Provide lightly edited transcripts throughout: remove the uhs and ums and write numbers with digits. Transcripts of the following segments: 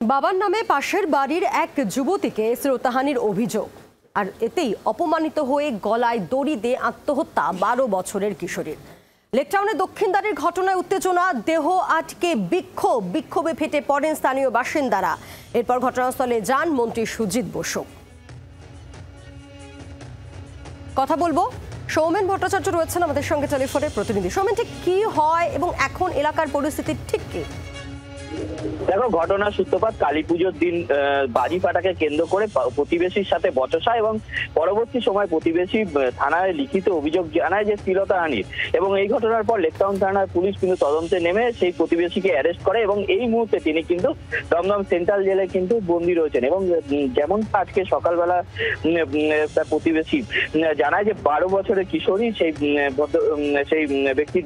বাবার নামে পাশের বাড়ির এক যুবতীকে শ্লীলতাহানির অভিযোগ, আর এতেই অপমানিত হয়ে গলায় দড়ি দিয়ে আত্মহত্যা 12 বছরের কিশোরীর। লেকটাউনের দক্ষিণদ্বারের ঘটনায় উত্তেজনা, দেহ আটকে বিক্ষোভে ফেটে পড়েন স্থানীয় বাসিন্দারা। এরপর ঘটনাস্থলে যান মন্ত্রী সুজিত বসু। কথা বলবো, সৌমেন ভট্টাচার্য রয়েছেন আমাদের সঙ্গে টেলিফোনে প্রতিনিধি। সৌমেন, ঠিক কি হয় এবং এখন এলাকার পরিস্থিতি ঠিক কি? দেখো, ঘটনার সূত্রপাত কালী পুজোর দিন বাজি ফাটাকে কেন্দ্র করে প্রতিবেশীর সাথে বচসা এবং পরবর্তী সময় প্রতিবেশী থানায় লিখিত অভিযোগ জানায় যে শ্লীলতাহানির, এবং এই ঘটনার পর লেকটাউন থানার পুলিশ কিন্তু তদন্তে নেমে সেই প্রতিবেশীকে অ্যারেস্ট করে এবং এই মুহূর্তে তিনি কিন্তু দমদম সেন্ট্রাল জেলে কিন্তু বন্দী রয়েছেন। এবং যেমন আজকে সকালবেলা প্রতিবেশী জানায় যে 12 বছরের কিশোরী সেই ব্যক্তির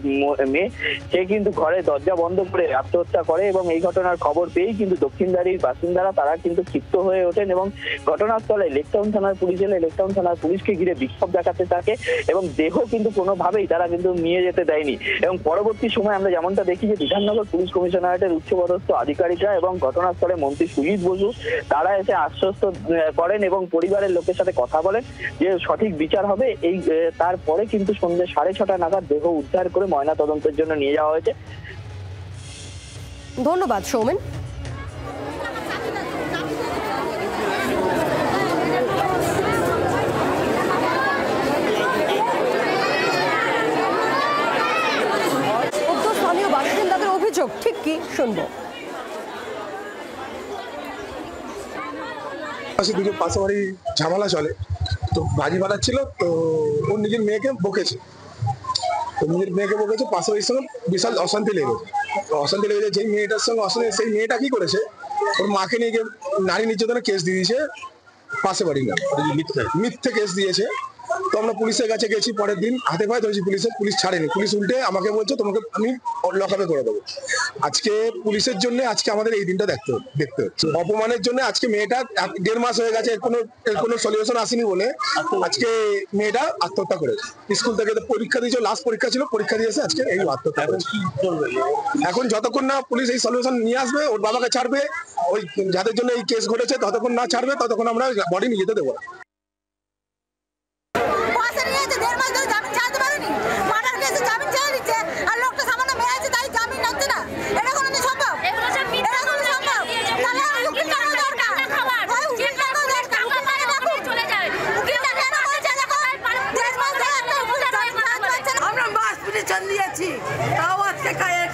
মেয়ে, সে কিন্তু ঘরে দরজা বন্ধ করে আত্মহত্যা করে। এবং এই ঘটনার খবর পেয়েই কিন্তু দক্ষিণদ্বারের বাসিন্দারা তারা কিন্তু ক্ষিপ্ত হয়ে ওঠেন এবং ঘটনাস্থলে লেকটাউন থানার পুলিশ এলে লেকটাউন থানার পুলিশকে ঘিরে বিক্ষোভ দেখাতে থাকে এবং দেহ কিন্তু কোনোভাবেই তারা কিন্তু নিয়ে যেতে দেয়নি। এবং পরবর্তী সময় আমরা যেমনটা দেখি যে বিধাননগর পুলিশ কমিশনারেটের উচ্চপদস্থ আধিকারিকরা এবং ঘটনাস্থলে মন্ত্রী সুজিত বসু তারা এসে আশ্বস্ত করেন এবং পরিবারের লোকের সাথে কথা বলেন যে সঠিক বিচার হবে। এই তারপরে কিন্তু সন্ধ্যে 6:30 নাগাদ দেহ উদ্ধার করে ময়না তদন্তের জন্য নিয়ে যাওয়া হয়েছে। ধন্যবাদ সৌমেন। স্থানীয় বাসিন্দাদের অভিযোগ ঠিক কি শুনবো। পাশে বাড়ি ঝামেলা চলে, তো বাজি ফাটাচ্ছিল, তো ওর নিজের মেয়েকে বকেছে, পাশে বাড়ির সঙ্গে বিশাল অশান্তি লেগেছে। যেই মেয়েটার সঙ্গে অশান্তি, সেই মেয়েটা কি করেছে, ওর মাকে নিয়ে গিয়ে নারী নির্যাতনের কেস দিয়ে দিয়েছে পাশে বাড়ি না, মিথ্যে কেস দিয়েছে। তো আমরা পুলিশের কাছে গেছি, পরের দিন হাতে পায়ে ধরেছি পুলিশ ছাড়েনি। পুলিশ উল্টে আমাকে বলছে তোমাকে আমি লকআপে করে দেবো। আজকে পুলিশের জন্য আজকে আমাদের এই দিনটা দেখতে হচ্ছে। অপমানের জন্য আজকে মেয়েটা 1.5 মাস হয়ে গেছে, এর কোনো সলিউশন আসেনি বলে আজকে মেয়েটা আত্মহত্যা করেছে। স্কুল থেকে পরীক্ষা দিয়েছে, লাস্ট পরীক্ষা ছিল, পরীক্ষা দিয়েছে, আজকে এই আত্মহত্যা করেছে। এখন যতক্ষণ না পুলিশ এই সলিউশন নিয়ে আসবে, ওর বাবাকে ছাড়বে, ওই যাদের জন্য এই কেস ঘটেছে ততক্ষণ না ছাড়বে, ততক্ষণ আমরা বডি নিয়ে যেতে দেবো না।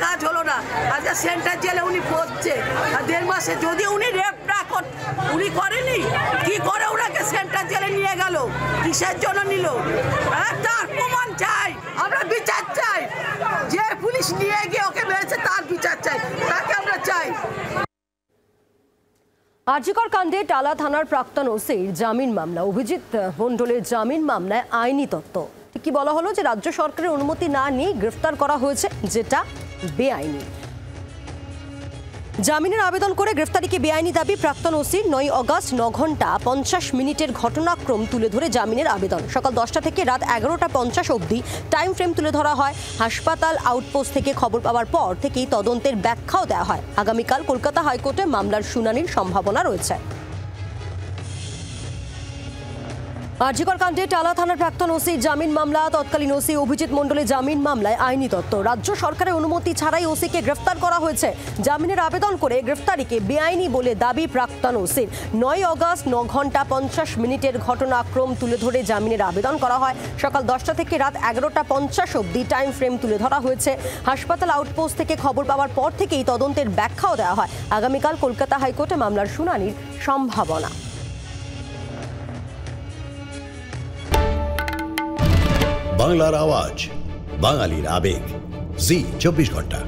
কাজ হলো না, আজকে সেন্ট্রাল জেলে উনি পড়ছে। আর 1.5 মাসে যদি উনি রেপ না উনি করেনি, কি করে ওনাকে সেন্ট্রাল জেলে নিয়ে গেল, কিসের জন্য নিল? তার প্রমাণ চাই, আমরা বিচার চাই। যে পুলিশ নিয়ে গিয়ে ওকে মেরেছে তার বিচার চাই, তাকে আমরা চাই। আরজিকর কাণ্ডে টালা থানার প্রাক্তন ওসির জামিন মামলা, অভিজিৎ মণ্ডলের জামিন মামলায় আইনি তত্ত্ব কি বলা হলো যে রাজ্য সরকারের অনুমতি না নিয়ে গ্রেফতার করা হয়েছে, যেটা বেআইনি। জামিনের আবেদন করে গ্রেফতারিকে বেআইনি দাবি প্রাক্তন ওসির। 9 অগস্ট 9 ঘন্টা 50 মিনিটের ঘটনাক্রম তুলে ধরে জামিনের আবেদন। সকাল 10টা থেকে রাত 11:50 অবধি টাইম ফ্রেম তুলে ধরা হয়। হাসপাতাল আউটপোস্ট থেকে খবর পাওয়ার পর থেকেই তদন্তের ব্যাখ্যাও দেওয়া হয়। আগামীকাল কলকাতা হাইকোর্টে মামলার শুনানির সম্ভাবনা রয়েছে। আরজিকর কাণ্ডে টালা থানার প্রাক্তন ওসি জামিন মামলা, তৎকালীন ওসি অভিজিৎ মণ্ডলের জামিন মামলায় আইনি তত্ত্ব। রাজ্য সরকারের অনুমতি ছাড়াই ওসিকে গ্রেফতার করা হয়েছে। জামিনের আবেদন করে গ্রেফতারিকে বেআইনি বলে দাবি প্রাক্তন ওসির। 9 অগস্ট 9 ঘন্টা 50 মিনিটের ঘটনাক্রম তুলে ধরে জামিনের আবেদন করা হয়। সকাল 10টা থেকে রাত 11:50 অবধি টাইম ফ্রেম তুলে ধরা হয়েছে। হাসপাতাল আউটপোস্ট থেকে খবর পাওয়ার পর থেকেই তদন্তের ব্যাখ্যাও দেওয়া হয়। আগামীকাল কলকাতা হাইকোর্টে মামলার শুনানির সম্ভাবনা। বাংলার আওয়াজ, বাঙালির আবেগ, জি 24 ঘন্টা।